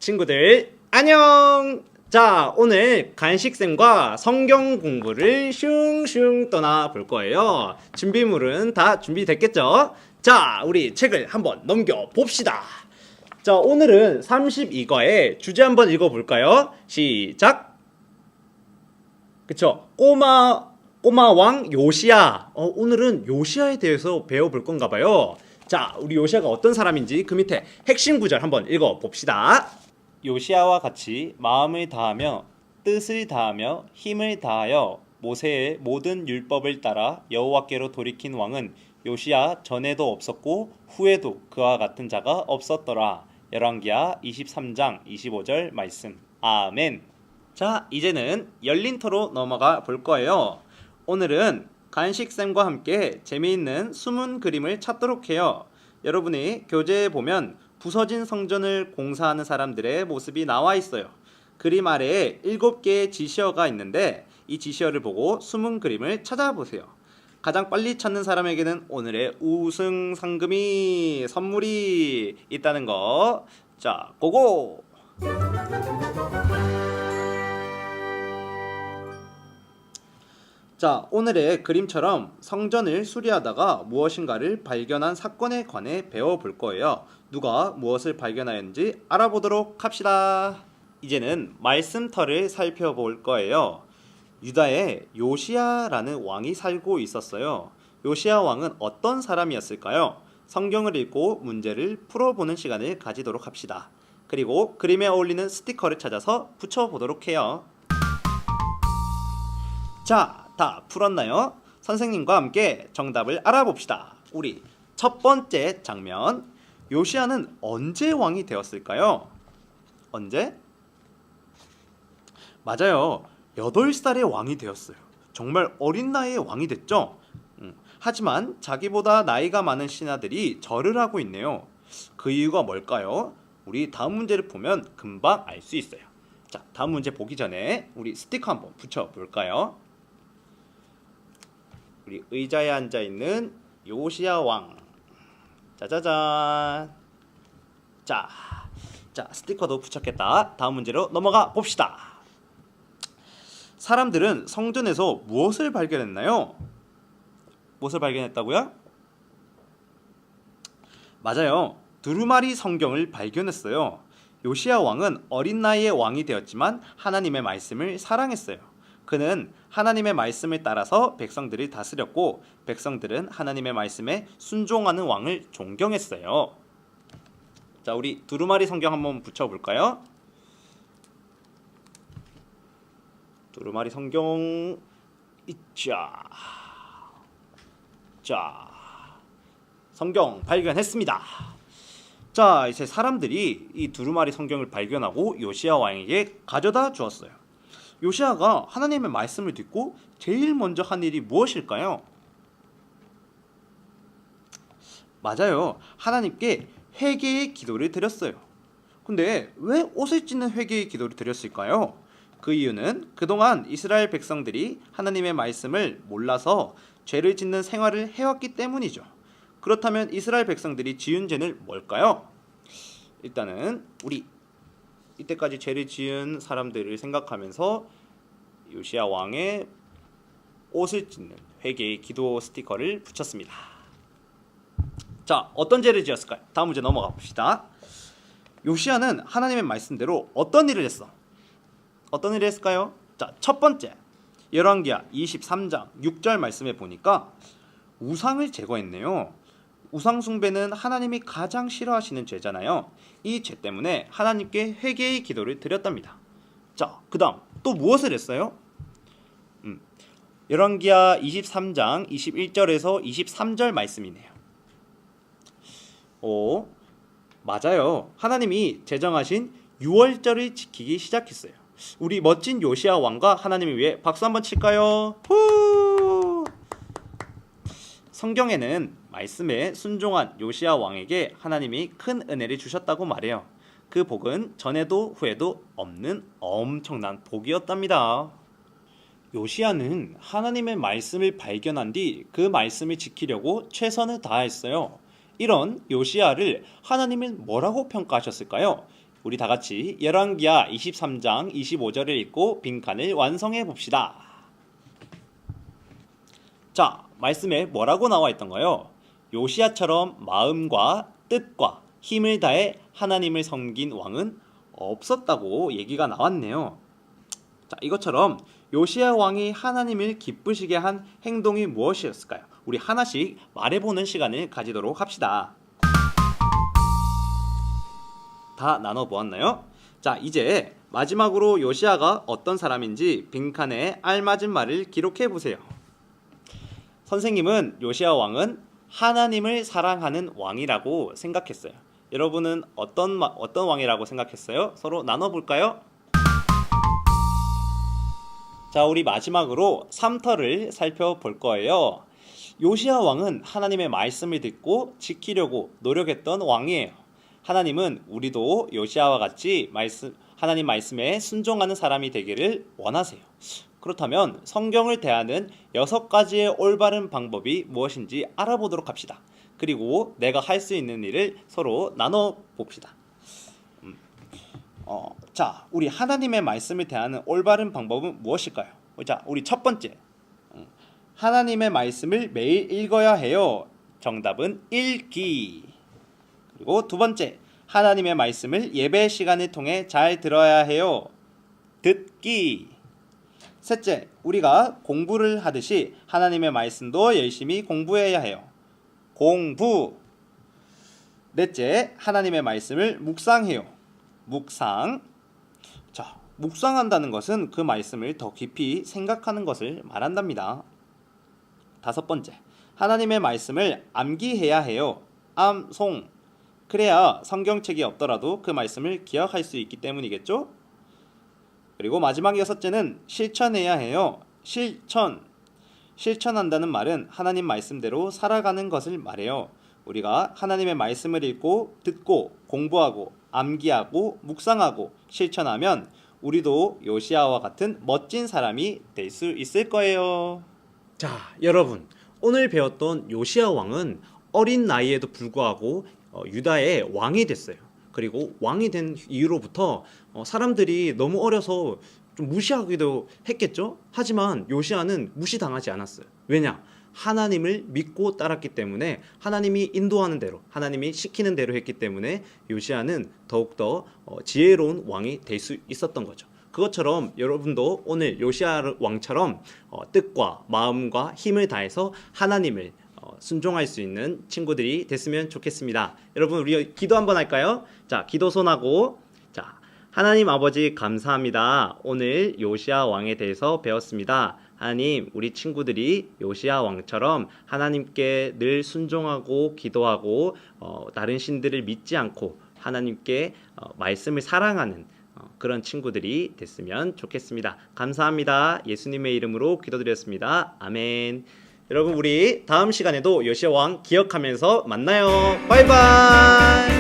친구들 안녕! 자, 오늘 간식쌤과 성경 공부를 슝슝 떠나 볼 거예요. 준비물은 다 준비됐겠죠? 자, 우리 책을 한번 넘겨 봅시다. 자, 오늘은 32과의 주제 한번 읽어 볼까요? 시작! 그쵸? 꼬마 왕 요시야. 오늘은 요시야에 대해서 배워볼 건가 봐요. 자, 우리 요시야가 어떤 사람인지 그 밑에 핵심 구절 한번 읽어 봅시다. 요시야와 같이 마음을 다하며 뜻을 다하며 힘을 다하여 모세의 모든 율법을 따라 여호와께로 돌이킨 왕은 요시야 전에도 없었고 후에도 그와 같은 자가 없었더라. 열왕기하 23장 25절 말씀. 아멘. 자, 이제는 열린 토로 넘어가 볼 거예요. 오늘은 간식쌤과 함께 재미있는 숨은 그림을 찾도록 해요. 여러분이 교재에 보면 부서진 성전을 공사하는 사람들의 모습이 나와 있어요. 그림 아래에 7개의 지시어가 있는데 이 지시어를 보고 숨은 그림을 찾아보세요. 가장 빨리 찾는 사람에게는 오늘의 우승 상금이 선물이 있다는 거. 자, 고고! 자, 오늘의 그림처럼 성전을 수리하다가 무엇인가를 발견한 사건에 관해 배워볼 거예요. 누가 무엇을 발견하였는지 알아보도록 합시다. 이제는 말씀터를 살펴볼 거예요. 유다에 요시야라는 왕이 살고 있었어요. 요시야 왕은 어떤 사람이었을까요? 성경을 읽고 문제를 풀어보는 시간을 가지도록 합시다. 그리고 그림에 어울리는 스티커를 찾아서 붙여보도록 해요. 자, 다 풀었나요? 선생님과 함께 정답을 알아봅시다. 우리 첫 번째 장면. 요시야는 언제 왕이 되었을까요? 언제? 맞아요. 8살에 왕이 되었어요. 정말 어린 나이에 왕이 됐죠? 하지만 자기보다 나이가 많은 신하들이 절을 하고 있네요. 그 이유가 뭘까요? 우리 다음 문제를 보면 금방 알 수 있어요. 자, 다음 문제 보기 전에 우리 스티커 한번 붙여볼까요? 우리 의자에 앉아있는 요시야 왕. 짜자잔. 자, 스티커도 붙였겠다. 다음 문제로 넘어가 봅시다. 사람들은 성전에서 무엇을 발견했나요? 무엇을 발견했다고요? 맞아요. 두루마리 성경을 발견했어요. 요시야 왕은 어린 나이에 왕이 되었지만 하나님의 말씀을 사랑했어요. 그는 하나님의 말씀을 따라서 백성들을 다스렸고 백성들은 하나님의 말씀에 순종하는 왕을 존경했어요. 자, 우리 두루마리 성경 한번 붙여볼까요? 두루마리 성경 있자. 자, 성경 발견했습니다. 자, 이제 사람들이 이 두루마리 성경을 발견하고 요시야 왕에게 가져다 주었어요. 요시야가 하나님의 말씀을 듣고 제일 먼저 한 일이 무엇일까요? 맞아요. 하나님께 회개의 기도를 드렸어요. 근데 왜 옷을 찢는 회개의 기도를 드렸을까요? 그 이유는 그동안 이스라엘 백성들이 하나님의 말씀을 몰라서 죄를 짓는 생활을 해왔기 때문이죠. 그렇다면 이스라엘 백성들이 지은 죄는 뭘까요? 일단은 우리 이때까지 죄를 지은 사람들을 생각하면서 요시야 왕의 옷을 찢는 회개의 기도 스티커를 붙였습니다. 자, 어떤 죄를 지었을까요? 다음 문제 넘어가 봅시다. 요시야는 하나님의 말씀대로 어떤 일을 했어? 어떤 일을 했을까요? 자, 첫 번째, 열왕기하 23장 6절 말씀에 보니까 우상을 제거했네요. 우상 숭배는 하나님이 가장 싫어하시는 죄잖아요. 이 죄 때문에 하나님께 회개의 기도를 드렸답니다. 자, 그 다음 또 무엇을 했어요? 열왕기하 23장 21절에서 23절 말씀이네요. 오, 맞아요. 하나님이 제정하신 유월절을 지키기 시작했어요. 우리 멋진 요시야 왕과 하나님을 위해 박수 한번 칠까요? 후! 성경에는 말씀에 순종한 요시야 왕에게 하나님이 큰 은혜를 주셨다고 말해요. 그 복은 전에도 후에도 없는 엄청난 복이었답니다. 요시야는 하나님의 말씀을 발견한 뒤 그 말씀을 지키려고 최선을 다했어요. 이런 요시야를 하나님은 뭐라고 평가하셨을까요? 우리 다 같이 열왕기하 23장 25절을 읽고 빈칸을 완성해 봅시다. 자, 말씀에 뭐라고 나와 있던가요? 요시야처럼 마음과 뜻과 힘을 다해 하나님을 섬긴 왕은 없었다고 얘기가 나왔네요. 자, 이것처럼 요시야 왕이 하나님을 기쁘시게 한 행동이 무엇이었을까요? 우리 하나씩 말해보는 시간을 가지도록 합시다. 다 나눠보았나요? 자, 이제 마지막으로 요시야가 어떤 사람인지 빈칸에 알맞은 말을 기록해보세요. 선생님은 요시야 왕은 하나님을 사랑하는 왕이라고 생각했어요. 여러분은 어떤 왕이라고 생각했어요? 서로 나눠볼까요? 자, 우리 마지막으로 3터를 살펴볼 거예요. 요시야 왕은 하나님의 말씀을 듣고 지키려고 노력했던 왕이에요. 하나님은 우리도 요시야와 같이 하나님 말씀에 순종하는 사람이 되기를 원하세요. 그렇다면 성경을 대하는 6가지의 올바른 방법이 무엇인지 알아보도록 합시다. 그리고 내가 할 수 있는 일을 서로 나눠봅시다. 자, 우리 하나님의 말씀을 대하는 올바른 방법은 무엇일까요? 자, 우리 첫 번째, 하나님의 말씀을 매일 읽어야 해요. 정답은 읽기. 그리고 두 번째, 하나님의 말씀을 예배 시간을 통해 잘 들어야 해요. 듣기. 셋째, 우리가 공부를 하듯이 하나님의 말씀도 열심히 공부해야 해요. 공부. 넷째, 하나님의 말씀을 묵상해요. 묵상. 자, 묵상한다는 것은 그 말씀을 더 깊이 생각하는 것을 말한답니다. 다섯 번째, 하나님의 말씀을 암기해야 해요. 암송. 그래야 성경책이 없더라도 그 말씀을 기억할 수 있기 때문이겠죠? 그리고 마지막 6째는 실천해야 해요. 실천. 실천한다는 말은 하나님 말씀대로 살아가는 것을 말해요. 우리가 하나님의 말씀을 읽고 듣고 공부하고 암기하고 묵상하고 실천하면 우리도 요시야와 같은 멋진 사람이 될 수 있을 거예요. 자, 여러분, 오늘 배웠던 요시야 왕은 어린 나이에도 불구하고 유다의 왕이 됐어요. 그리고 왕이 된 이후로부터 사람들이 너무 어려서 좀 무시하기도 했겠죠? 하지만 요시야는 무시당하지 않았어요. 왜냐? 하나님을 믿고 따랐기 때문에, 하나님이 인도하는 대로, 하나님이 시키는 대로 했기 때문에 요시야는 더욱더 지혜로운 왕이 될 수 있었던 거죠. 그것처럼 여러분도 오늘 요시야 왕처럼 뜻과 마음과 힘을 다해서 하나님을 순종할 수 있는 친구들이 됐으면 좋겠습니다. 여러분, 우리 기도 한번 할까요? 자, 기도 손하고. 자, 하나님 아버지 감사합니다. 오늘 요시야 왕에 대해서 배웠습니다. 하나님, 우리 친구들이 요시야 왕처럼 하나님께 늘 순종하고 기도하고 다른 신들을 믿지 않고 하나님께 말씀을 사랑하는 그런 친구들이 됐으면 좋겠습니다. 감사합니다. 예수님의 이름으로 기도드렸습니다. 아멘. 여러분, 우리 다음 시간에도 요시야 왕 기억하면서 만나요. 바이바이.